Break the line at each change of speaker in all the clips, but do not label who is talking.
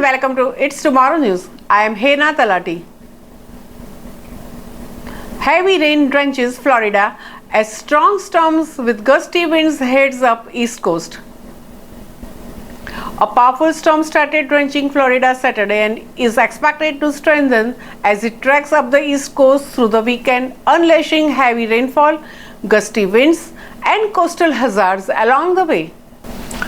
welcome to It's Tomorrow News. I am Hena Talati. Heavy rain drenches Florida as strong storms with gusty winds heads up East Coast. A powerful storm started drenching Florida Saturday and is expected to strengthen as it tracks up the East Coast through the weekend, unleashing heavy rainfall, gusty winds, and coastal hazards along the way.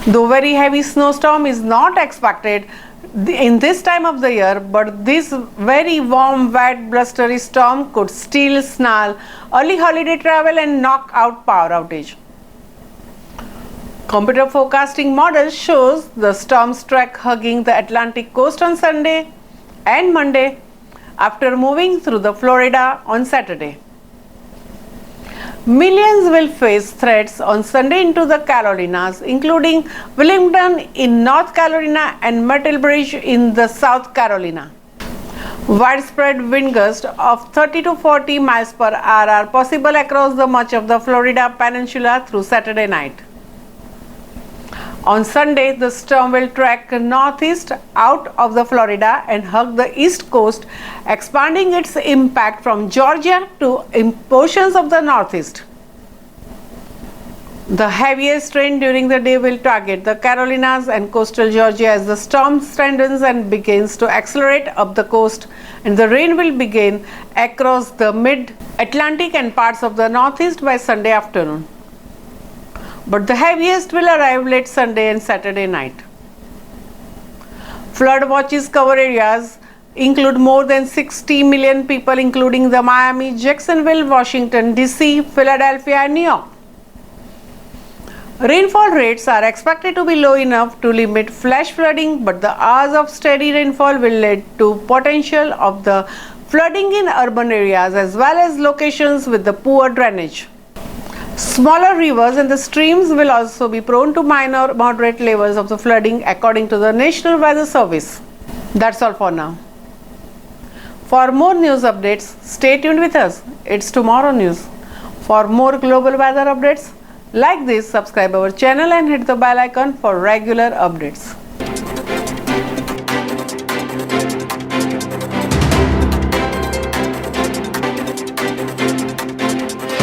Though very heavy snowstorm is not expected in this time of the year, but this very warm, wet, blustery storm could still snarl early holiday travel and knock out power outage. Computer forecasting model shows the storm's track hugging the Atlantic coast on Sunday and Monday after moving through the Florida on Saturday. Millions will face threats on Sunday into the Carolinas, including Wilmington in North Carolina and Myrtle Beach in the South Carolina. Widespread wind gusts of 30 to 40 miles per hour are possible across the much of the Florida peninsula through Saturday night. On Sunday, the storm will track northeast out of the Florida and hug the east coast, expanding its impact from Georgia to portions of the northeast. The heaviest rain during the day will target the Carolinas and coastal Georgia as the storm strengthens and begins to accelerate up the coast, and the rain will begin across the mid-Atlantic and parts of the northeast by Sunday afternoon. But the heaviest will arrive late Sunday and Saturday night. Flood watches cover areas include more than 60 million people, including the Miami, Jacksonville, Washington, D.C., Philadelphia, and New York. Rainfall rates are expected to be low enough to limit flash flooding, but the hours of steady rainfall will lead to potential of the flooding in urban areas as well as locations with the poor drainage. Smaller rivers and the streams will also be prone to minor moderate levels of the flooding according to the National Weather Service. That's all for now. For more news updates, stay tuned with us. It's Tomorrow News. For more global weather updates like this, subscribe our channel and hit the bell icon for regular updates.